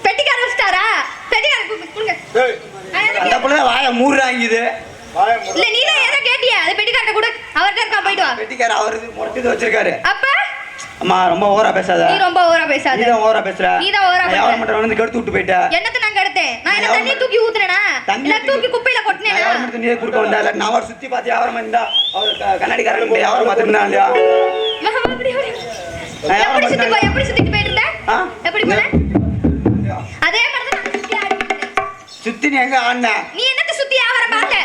பெட்டிக்கார வச்சிட்டாரா? பெட்டிக்கார குடுங்க.
ஏய்
அந்த புள்ள வாயை மூடுறாங்குது.
வாய மூடு.
இல்ல நீ தான் ஏதோ கேட்டியா? அது பெட்டிக்காரட்ட கூட அவர்ட்ட இருக்கா போயிட்டு வா.
பெட்டிக்கார அவரு மொட்டது வச்சிருக்காரு.
அப்ப
அம்மா ரொம்ப ஓவரா பேசாத.
நீ ரொம்ப ஓவரா பேசாத.
நீ தான் ஓவரா பேசுற.
நீ தான் ஓவரா
நான்
பேசுற.
வியாபாரம் பண்றவன் வந்து கெடுத்து விட்டு போயிட்ட.
என்னத்த நான் கெடுத்தேன்? நான் என்ன தண்ணி தூக்கி ஊத்துறேனா?
தண்ணி
இல்ல தூக்கி குப்பையில
நான்
கொட்டினேனா?
வியாபாரம் பண்ணி நீ குறுக்க வந்தா இல்ல நான் அவர் சுத்தி பார்த்து வியாபாரம் பண்ணா அவர் கண்ணாடிக்காரன் போய் வியாபாரம் பார்த்துருந்தா இல்லையா?
எப்படி சுத்திட்டு போயிட்டு இருந்த?
ஆ?
எப்படி போன? அதே மாதிரி தான் நான் சுத்தி ஆடிட்டு இருந்தேன்.
சுத்தி நீ எங்க ஆடுன?
நீ என்னத்த சுத்தி வியாபாரம் பார்த்த?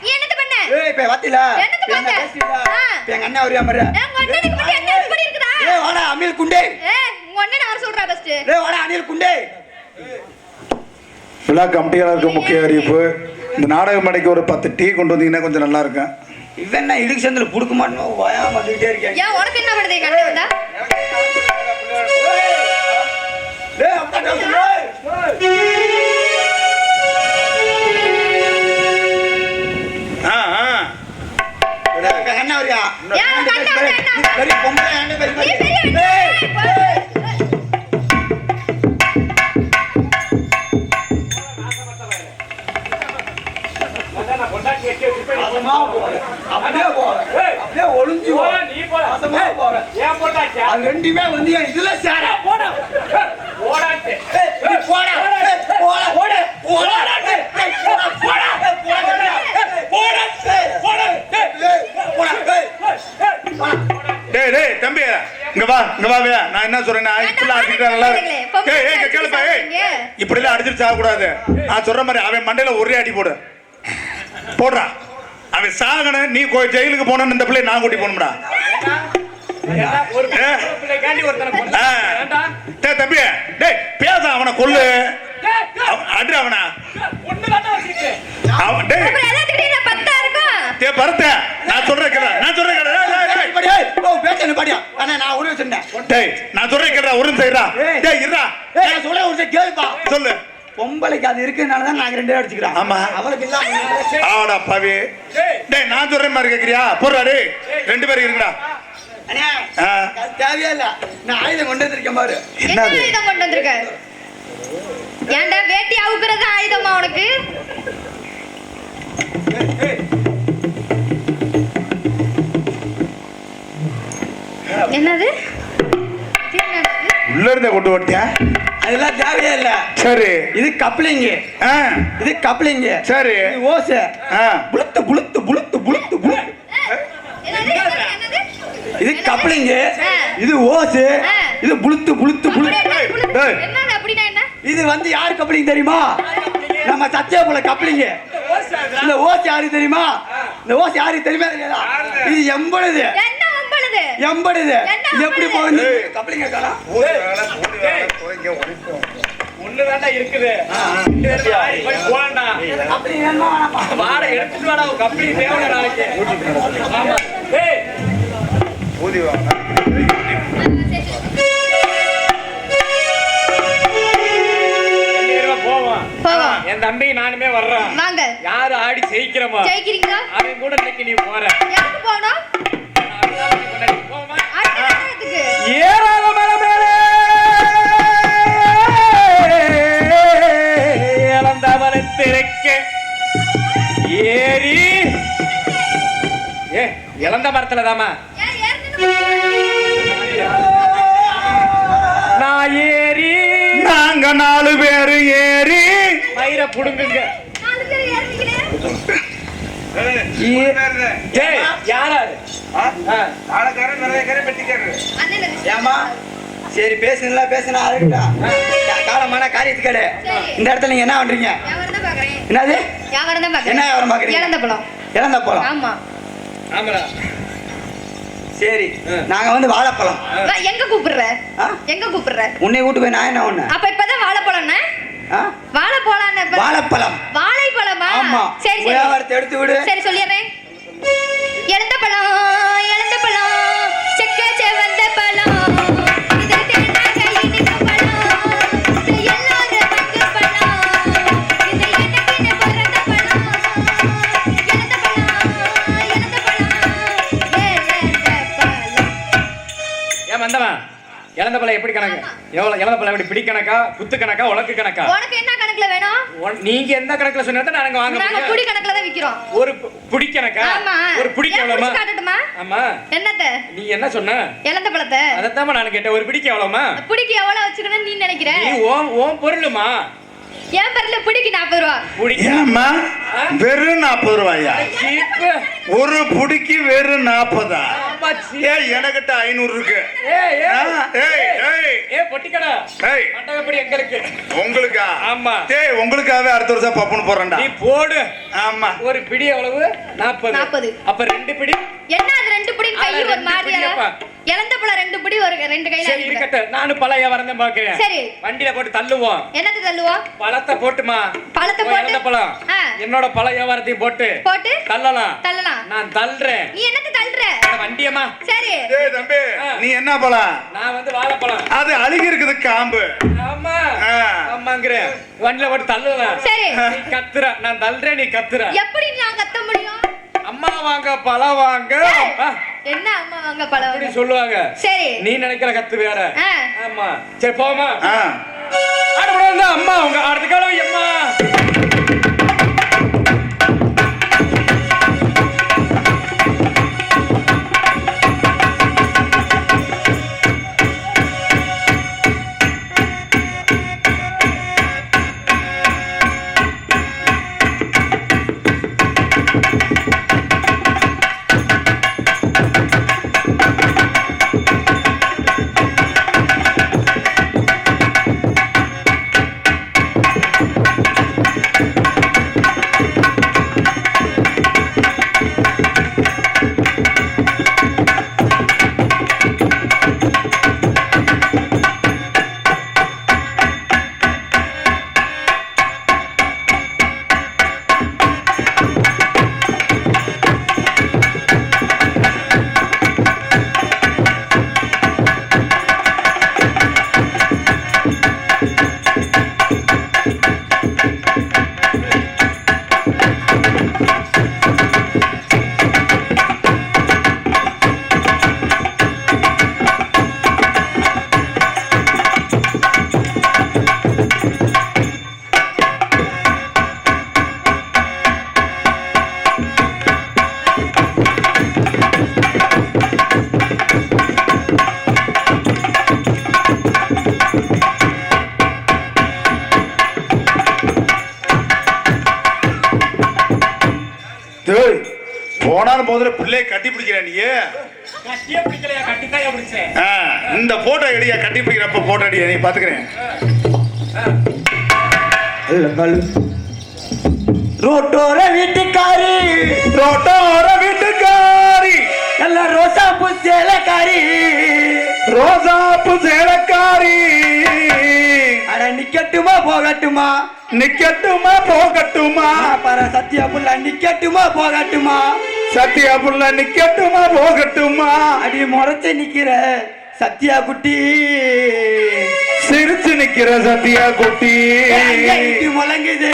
நீ என்னத்த பண்ண?
ஏய் இப்ப வாத்தில
என்னத்த பார்த்த?
இப்ப எங்க அண்ணன் வரியா மற
உங்க அண்ணனுக்கு மட்டும் என்ன இப்படி இருக்குதா?
ஏய் வாடா அனில் குண்டே.
உங்க அண்ணனை வர சொல்றா ஃபர்ஸ்ட்.
ஏய் வாடா அனில் குண்டே.
விழா கமிட்டியாளருக்கு முக்கிய அறிவிப்பு. இந்த நாடக மேடைக்கு ஒரு 10 டீ கொண்டு வந்தீங்கன்னா கொஞ்சம் நல்லா இருக்கும்.
இவன் என்ன இடுக்கு சந்தில புடுக்க மாட்டோம் வாயா வந்துட்டே இருக்கேன்.
ஏன் உனக்கு என்ன பண்ணுது கண்ணு வந்தா?
ஏய் அப்பா டவுன் என்ன வரியா?
ஏன் உங்க அண்ணன் வந்து என்ன?
பெரிய பொம்பளை என்ன
நீ
பெரிய
பெரிய
அப்படியே ஒளிஞ்சு அது ரெண்டுமே வந்து இதுல சேர
டேய் டேய் தம்பி இங்க வா வே. நான் என்ன சொல்றேன்னா இப்படிலாம் அடிச்சிட்டா நல்லா இருக்கு. ஏய் ஏய் இங்க கேளுப்பா ஏய். இப்படிலாம் அடிச்சிட்டு சாக கூடாது. நான் சொல்ற மாதிரி அவன் மண்டையில ஒரே அடி போடு. போடுறா. அவன் சாகணும் நீ ஜெயிலுக்கு போனன்னு இந்த பிள்ளை நான் கூட்டி போகணும்டா. தம்பி டேய் பேச அவனை கொல்லு. அடி அவனா. டேய்
அப்புறம் எல்லாத்துக்கிட்டையும் நான் பத்தா இருக்கும்.
டேய் பரத்த நான் சொல்றேன் கேளு.
பேச பாடியா ஆனா நான் ஒரு வச்சிருந்தேன்.
டேய் நான் சொல்றேன் கேளுடா ஒரு நிமிஷம் இருடா. டேய் இருடா.
நான் சொல்ற ஒரு கேளுப்பா.
சொல்லு.
பொம்பளைக்கு அது இருக்குனால தான் நாங்க ரெண்டு பேரும் அடிச்சுக்கிறோம்.
ஆமா.
அவளுக்கு இல்லாம
ஆடா பாவி. டேய் நான் சொல்ற மாதிரி கேக்குறியா? போறா டேய். ரெண்டு பேரும் இருக்குடா.
அண்ணா அது தேவையே இல்ல. நான் ஆயுதம் கொண்டு வந்திருக்கேன் பாரு.
என்ன ஆயுதம் கொண்டு வந்திருக்க? ஏன்டா வேட்டி அவுக்குறது ஆயுதமா உனக்கு? என்னது?
உள்ள இருந்தே கொண்டு வட்டியா?
அதெல்லாம் தேவையே இல்ல.
சரி
இது கப்ளிங். இது கப்ளிங்.
சரி
இது ஓஸ். புளுத்து புளுத்து புளுத்து புளுத்து புளுத்து.
என்னது?
இது கப்ளிங். இது ஓஸ். இது புளுத்து புளுத்து புளுத்து.
என்னது அப்படினா என்ன?
இது வந்து யார் கப்ளிங் தெரியுமா? நம்ம சத்தியா போல கப்ளிங். இந்த ஓஸ் யாருக்கு தெரியுமா? இந்த ஓஸ் யாருக்கு தெரியுமா தெரியாதா? இது எம்படுது.
என்ன எம்படுது?
எம்படுது. எப்படி போகுது கப்ளிங் காலா?
ஒண்ணுதான்டா இருக்குது. போய் போடா.
அப்படி வேணுமா வேணாமா?
வாடை எடுத்துட்டு வாடா. உங்க அப்படி தேவை நாளைக்கு. ஆமா. ஏய்
ஊதி வாங்க.
போவோம்.
போவோம்.
என் தம்பி நானுமே வர்றோம்.
வாங்க.
யாரு ஆடி ஜெயிக்கிறோமோ
ஜெயிக்கிறீங்களா?
அவன் கூட இன்னைக்கு நீ போற.
யாருக்கு போகணும்?
போமா.
ஆட்டத்துக்கு.
ஏறாத மலை மேலே இழந்தவனை திரைக்க ஏறி இழந்த மரத்துல தாமா
ஏன் ஏறிட்டு
நான் ஏறி
நாங்க 4 பேரு ஏறி
மயிரை புடுங்குங்க.
நாலு பேர் ஏறிக்கிறேன்.
ஏய் யாராரு?
ஆளக்காரன் நிறைய கரை பெட்டிக்காரு.
அண்ணன்
ஏமா சரி பேசுங்களா பேசுனா ஆரம்பிட்டா காலமான காரியத்துக்கடை இந்த இடத்துல நீங்க என்ன பண்றீங்க?
வியாபாரம் தான் பாக்குறேன்.
என்னது
வியாபாரம் தான் பாக்குறேன்.
என்ன வியாபாரம் பாக்குறீங்க?
இழந்த பழம்.
இழந்த பழம்.
ஆமா.
ஆமாடா.
சரி நாங்க வந்து வாழைப்பழம்.
எங்க கூப்பிடுற?
ஆ?
எங்க கூப்பிடுற?
உன்னை கூட்டு போய் நான் என்ன ஒண்ணு
அப்ப இப்பதான் வாழைப்பழம்னா? வாழைப்பழம்.
வாழைப்பழம்.
வாழைப்பழமா?
ஆமா
சரி சரி.
வியாபாரத்தை எடுத்து விடு.
சரி சொல்லிடுறேன். இழந்த பழம், இழந்த பழம், செக்க செவந்த பழம், இது தேனாக இனிக்கும் பழம், இது எல்லாரும் வந்து பழம், இது எனக்குன்னு பிறந்த பழம், இழந்த பழம், இழந்த பழம், இழந்த பழம்.
ஏன் வந்தவன் இழந்த பழம் எப்படி கணக்கு? எவ்வளவு இழந்த பழம் எப்படி பிடி கணக்கா, குத்து கணக்கா, உலக்கு கணக்கா?
உனக்கு என்ன கணக்குல வேணும்?
நீங்க எந்த கணக்குல சொன்னா நாங்க வாங்க
நாங்க
முடியும்.
புடி கணக்குல தான் விக்கிறோம்.
ஒரு புடி கணக்கா?
ஆமா.
ஒரு புடிக்கு
ஏன்
எவ்வளவுமா?
புடிச்சு காட்டட்டுமா?
ஆமா.
என்னத்த?
நீ என்ன சொன்ன?
இழந்த பழத்தை.
அதத்தான் நான் கேட்டேன். ஒரு பிடிக்கு எவ்வளவுமா?
புடிக்கு எவ்வளவு வச்சுக்கணும்னு நீ நினைக்கிற?
நீ ஓம் பொருளுமா?
என் பேர்ல புடிக்கு 40 ரூபா.
புடிக்கு
ஏம்மா வெறும் 40 ரூபாயா?
சீப்.
ஒரு புடிக்கு வெறும் 40.
ஆமா சீப்.
ஏய் எனக்கிட்ட 500 இருக்கு.
ஏய்
ஏய் ஏய்
ஏய் பொட்டிக்கடா.
ஏய்
மண்டகப்படி எங்க இருக்கு?
உங்களுக்கா?
ஆமா.
ஏய் உங்களுக்காகவே அடுத்த வருஷம் பப்புன்னு போறேன்டா.
நீ போடு.
ஆமா.
ஒரு பிடி எவ்வளவு? 40. அப்ப 2 பிடி?
என்ன அது 2 புடின்னு கை ஒரு மாதிரியா? இழந்த பழம் 2 புடி ஒரு 2 கையில
சரி இருக்கட்டும். நானும் பழைய வரேன் பாக்குறேன்.
சரி.
வண்டியில போட்டு தள்ளுவோம்.
என்னது தள்ளுவோம்?
பழத்தை போட்டுமா?
பழத்தை
உன்
போட்டு
இழந்த பழம். என்னோட பழைய வியாபாரத்தையும் போட்டு தள்ளலாம்.
தள்ளலாம்.
நான் தள்ளுறேன்.
நீ என்னது தள்ளுற?
வண்டியம்மா.
சரி.
ஏய் தம்பி நீ என்ன பழம்?
நான் வந்து வாழைப்பழம்.
அது அழுகி இருக்குது காம்பு.
ஆமா. ஆமாங்கறேன். வண்டியில போட்டு தள்ளலாம்.
சரி.
நீ கத்துற. நான் தள்ளுறேன், நீ கத்துற.
எப்படி நான் கத்த முடியும்?
அம்மா வாங்க பழம் வாங்க.
என்ன அம்மா வாங்க பழம்
அப்படி
வாங்க?
சொல்லுவாங்க.
சரி.
நீ நினைக்கிற கத்து வேற.
ஆ.
ஆமா. சரி போமா.
ஆ.
அடுத்து அம்மா உங்க அடுத்த காலம் அம்மா.
போனாலும் போதுல பிள்ளைய கட்டி பிடிக்கிற நீ.
கட்டியே பிடிக்கலையா? கட்டித்தாயா பிடிச்சேன்.
இந்த போட்டோ எடியா கட்டி பிடிக்கிறப்ப போட்டோ அடியா நீ பாத்துக்கிறேன்.
ரோட்டோர வீட்டுக்காரி,
ரோட்டோர வீட்டுக்காரி,
நல்ல ரோசாப்பூ சேலக்காரி,
ரோசாப்பூ சேலக்காரி,
அட நிக்க நிக்கட்டுமா போகட்டுமா
நிக்கட்டுமா போகட்டுமா
பர சத்தியா புள்ள நிக்கட்டுமா போகட்டுமா
சத்தியா புள்ள நிக்கட்டுமா போகட்டுமா
அடி முறைச்சு நிக்கிற சத்தியா குட்டி
சிரிச்சு நிக்கிற சத்தியா குட்டி
இடி முழங்குது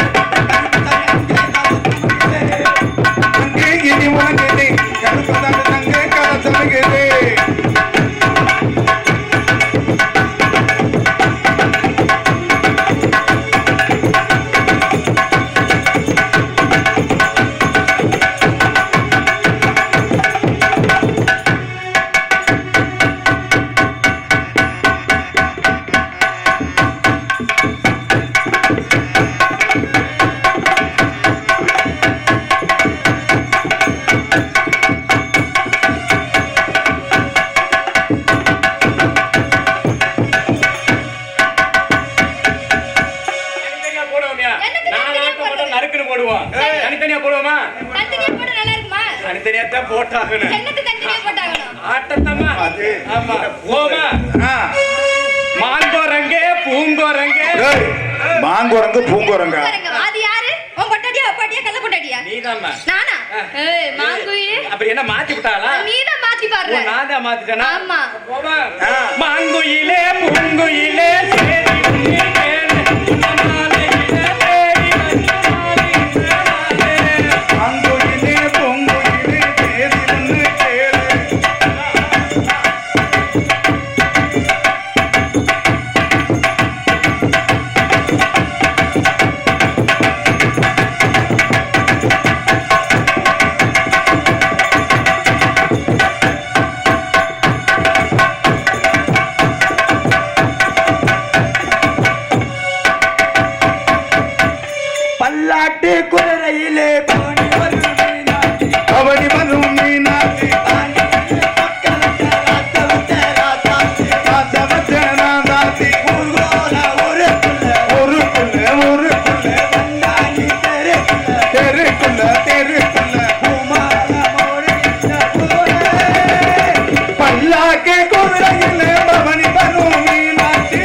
அங்கே இடி முழங்குது கருப்பதாக தங்க கதை சொல்லுகிறது
தனித்தனியா போடுவோமா?
தனித்தனியா போட நல்லா இருக்குமா?
தனித்தனியா தான் போட்டாகணும்.
என்னது தனித்தனியா போட்டாகணும்?
ஆட்டத்தம்மா. ஆமா. போமா. மாங்கோரங்க பூங்கோரங்க.
மாங்கோரங்க பூங்கோரங்க.
அது யாரு? உன் பொட்டாட்டியா பொட்டாட்டியா கள்ள பொட்டாட்டியா?
நீதாம்மா.
நானா? ஏய் மாங்குயிலே.
அப்படி என்ன மாத்தி விட்டாளா?
நீதான் மாத்தி பாரு.
நான் தான் மாத்திட்டேனா?
ஆமா.
போமா. மாங்குயிலே பூங்குயிலே சேரி உன்னி கேளு. உன்னமாலையிலே தேடி வந்தாலே.
மாங்குயிலே பூங்குயிலே தேடி வந்து கேளு.
பல்லாட்டு குதிரையிலே கோணி வரும் மீனாட்சி
அவனி வரும் மீனாட்சி ராசவச்சனாதாசி
ஊர்கோல ஊருக்குள்ள
ஒரு புள்ள
வந்தாங்கி தெருக்குள்ள
தெருக்குள்ள
பூமாலமோடு இந்த பூவே.
பல்லாக்கு குதிரையில் அவனி வரும் மீனாட்சி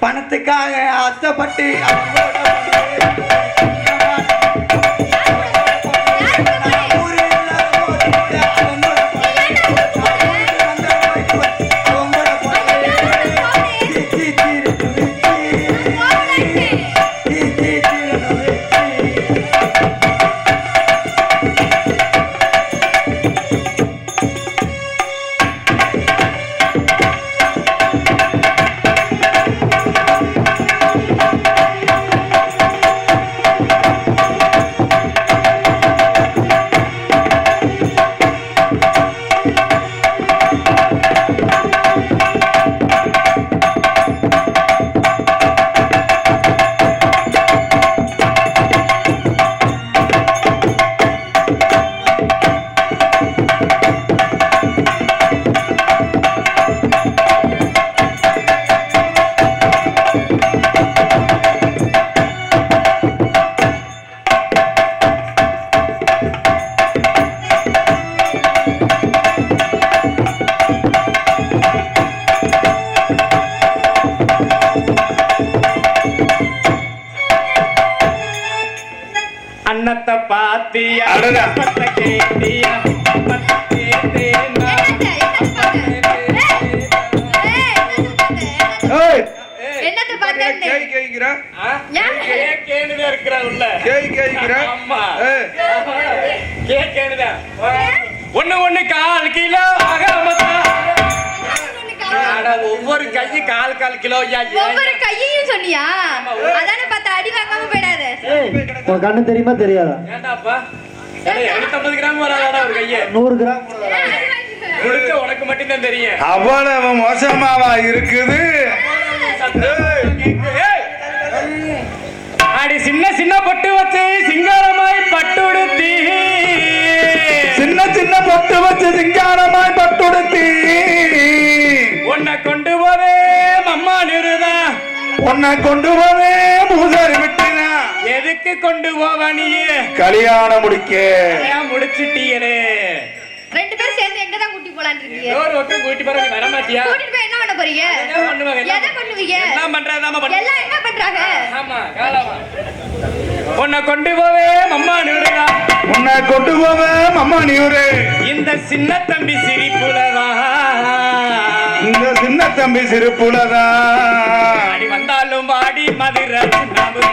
பணத்துக்காக ஆசைப்பட்டு அவங்களோட
அன்னத்தை பாத்தியா
அடடா.
அப்பத்தை கேட்டியா அப்பத்தை கேட்டேனா
என்னது பார்த்தேன்
கேய் கேய்கிறா
கேனுதான் இருக்கிறா உள்ள
கேய் கேய்கிறா
ஆமா கேனுதான் ஒண்ணு கால் கிலோ ஆகாமத்தா ஒவ்வொரு கையு கால் கிலோ
ஒவ்வொரு கையையும் சொன்னியா அதானே பார்த்தா அடி வாங்காம போயிடாத
உன் கண்ணு தெரியுமா தெரியாதா
ஏண்டாப்பா 250 கிராம் வராதா ஒரு கையே
100 கிராம்
முழுக்க உனக்கு மட்டும்தான் தெரியும்.
அவ்வளவு மோசமாவா இருக்குது?
அடி சின்ன சின்ன பொட்டு வச்சு சிங்காரமாய் பட்டுடுத்தி,
சின்ன சின்ன பொட்டு வச்சு சிங்காரமாய் பட்டுடுத்தி,
உன்னை கொண்டு போவே அம்மா நிறுதா,
உன்னை கொண்டு போவே பூசாரி விட்டுனா.
எதுக்கு கொண்டு போவ நீ?
கல்யாணம் முடிக்க.
முடிச்சிட்டீங்களே.
2 பேரும் சேர்ந்து எங்க தான் கூட்டி போலான்னு இருக்கீங்க?
ஒரு பக்கம் கூட்டி போற, நீ வர மாட்டியா?
கூட்டிட்டு போய் என்ன பண்ண போறீங்க?
என்ன பண்ணுவாங்க?
எதை பண்ணுவீங்க?
எல்லாம் பண்றதாமா பண்ணு.
எல்லாம் என்ன பண்றாங்க?
ஆமா காலமா. உன்னை கொண்டு போவே அம்மா நிறுதா,
உன்னை கொண்டு போவே அம்மா நியூரு.
இந்த சின்ன தம்பி சிரிப்புலவா,
இந்த சின்ன தம்பி சிரிப்புலதா.
அடி வந்தாலும் வாடி மதுரை சின்னாவு,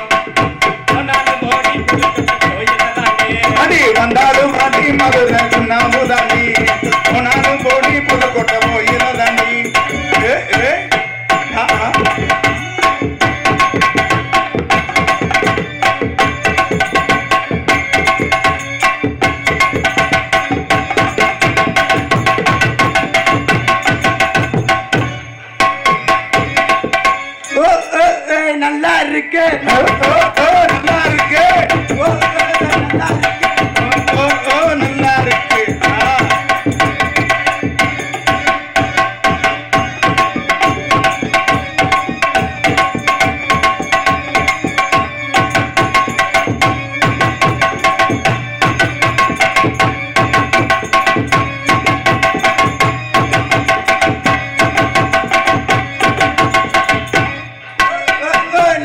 போனாலும் ஓடி கோயிலதானே.
அடி வந்தாலும் அடி மதுரை நாமுதாண்டி, போனாலும் போடி புதுக்கோட்டை போயில தாண்டி.
நல்லா இருக்கு.
நல்லா இருக்கு. நல்லா இருக்கு.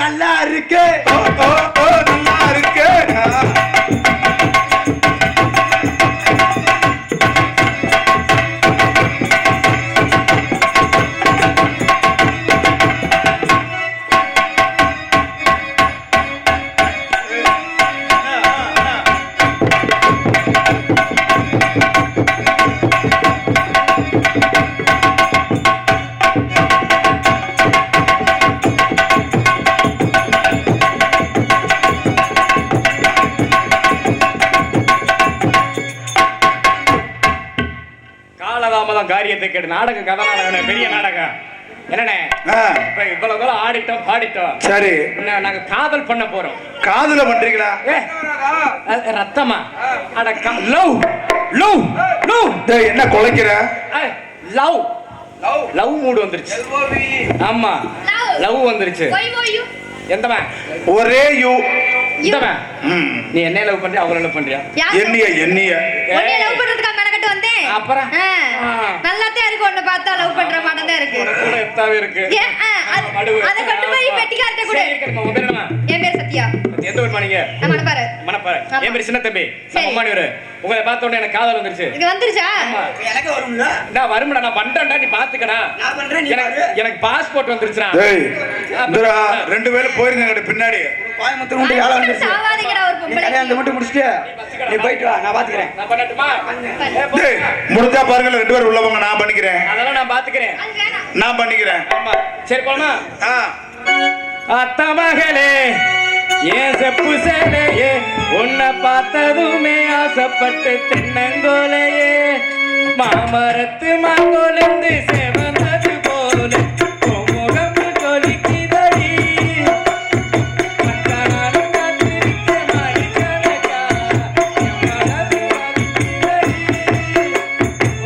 நல்லா இருக்கு.
நல்லா இருக்கு.
காலதாமதம் காரியத்தை கேட்டு நாடக கதை நாடகம், பெரிய நாடகம் என்னண்ணே. இப்ப இவ்வளவு தூரம் ஆடிட்டோம் பாடிட்டோம்,
சரி
நாங்க காதல் பண்ண போறோம்.
காதுல பண்றீங்களா?
ரத்தமா அட லவ் லவ் லவ்.
என்ன குலைக்கிற?
லவ் லவ் மூடு வந்துருச்சு. ஆமா லவ் வந்துருச்சு. எந்தவன்?
ஒரே யூ.
இந்தவன் நீ என்ன லவ் பண்றியா அவங்கள லவ் பண்றியா?
என்னைய என்னைய
உன்னை லவ் பண்றதுக்காக மெனக்கட்டு வந்தேன்.
அப்புறம்
நல்லாதான் இருக்கு, உன்னை பார்த்தா லவ் பண்ற மாதிரி தான் இருக்கு.
கூட எத்தாவே இருக்கு.
அத கொண்டு போய் பெட்டிக்காரட்ட கூட. என் பேர் சத்யா.
எந்த ஊர் பண்ணீங்க?
மணப்பாறை.
மணப்பாறை. என் பேர் சின்ன தம்பி. அம்மானியூர். உங்களை பார்த்த உடனே எனக்கு காதல் வந்துருச்சு.
இது வந்துருச்சா?
எனக்கு வரும்ல.
நான் வரும்டா, நான் பண்றேன்டா, நீ பாத்துக்கடா.
நான் பண்றேன், நீ பாரு.
எனக்கு பாஸ்போர்ட் வந்துருச்சுடா.
டேய் இந்தா 2 பேரும் போயிருங்க பின்னாடி.
கோயம்புத்தூர் மட்டும் வேலை வந்துருச்சு.
சாவாதீங்கடா ஒரு பொம்பளை.
கல்யாணத்தை மட்டும் முடிச்சிட்டு நீ போயிட்டு வா, நான் பாத்துக்கிறேன்.
நான் பண்ணட்டுமா?
டேய் முடிஞ்சா பாருங்க 2 பேரும் உள்ள போங்க, நான் பண்ணிக்கிறேன்.
அதெல்லாம் நான் பாத்துக்கிறேன்.
அது வேணாம்.
நான் பண்ணிக்கிறேன்.
ஆமா சரி போலாமா? அத்த மகளே ஏன் செப்பு சேலையே, உன்னை பார்த்ததுமே ஆசைப்பட்டு தென்னங்கோலையே, மாமரத்து மாங்கோலந்து செவந்தது போல முகம் கொலிக்குதடி, மக்கானாலும் காத்திருக்க மணிக்கணக்கா, மனது வலிக்குதடி,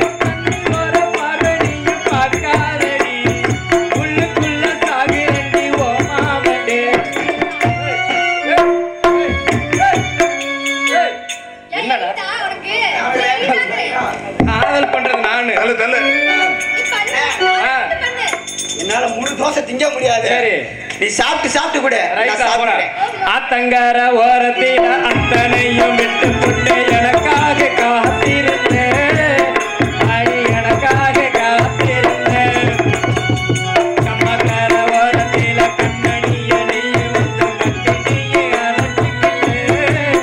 உன் கண்ணு வர மகனியும் பார்க்காதடி, உள்ளுக்குள்ள சாகுரண்டி ஓ மாமண்டே. என்னடா
என்னடா உனக்கு? சரிதானே?
காதல் பண்றது நானு.
தள்ளு தள்ளு.
நீ பண்ணு. பண்ணு.
என்னால 3 தோசை திங்க முடியாது.
சரி
நீ சாப்பிட்டு கூட
ரைட்டா போறேன். ஆத்தங்கர ஓரத்தில அத்தனையும் விட்டு புட்டு எனக்காக காத்திருந்தேன், அடி எனக்காக காத்திருந்தேன், கம்மக்கர ஓரத்தில கண்ணனிய நீயே வந்து கட்டினியே அணைச்சிக்கிட்டேன்,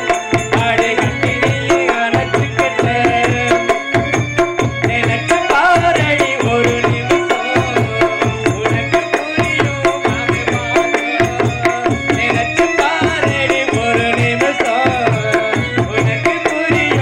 அடி கட்டினியே அணைச்சிக்கிட்டேன், எனக்கு பாரடி ஒரு நிமிஷம், உனக்கு புரியும் நினைச்சு பாரடி ஒரு நிமிஷம், உனக்கு புரியும்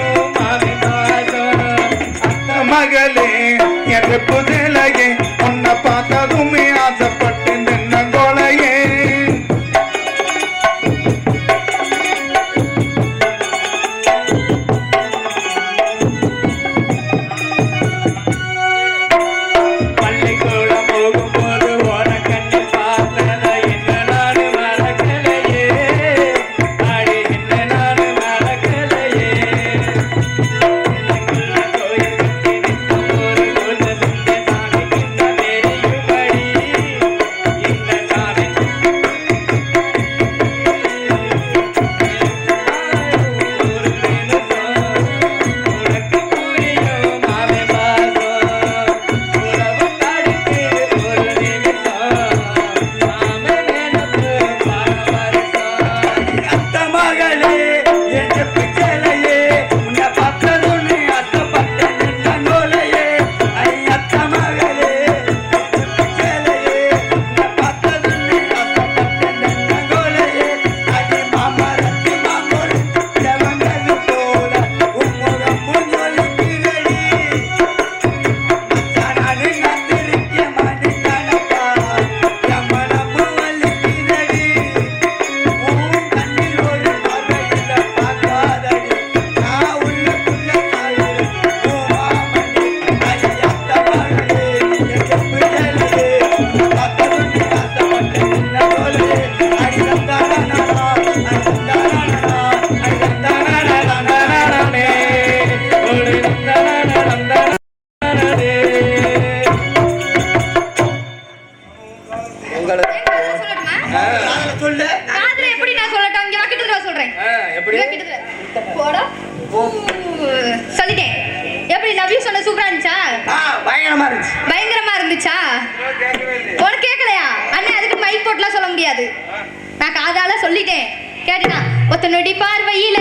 உங்களுக்கு
என் காதுல சொல்லட்டுமா?
காதுல சொல்லு.
காதுல எப்படி நான் சொல்லட்டும்? இங்க வா, கிட்டத்துல வா சொல்றேன்.
எப்படி
இங்க கிட்டத்துல. போடா. சொல்லிட்டேன். எப்படி லவ் யூ சொன்ன சூப்பரா இருந்துச்சா?
பயங்கரமா இருந்துச்சு.
பயங்கரமா இருந்துச்சா?
கேட்கவே இல்லையே.
உனக்கு கேட்கலையா? அண்ணே அதுக்கு மைக் போட்டுலாம் சொல்ல முடியாது. நான் காதால சொல்லிட்டேன். கேட்டுனா ஒத்த நொடி பார்வையில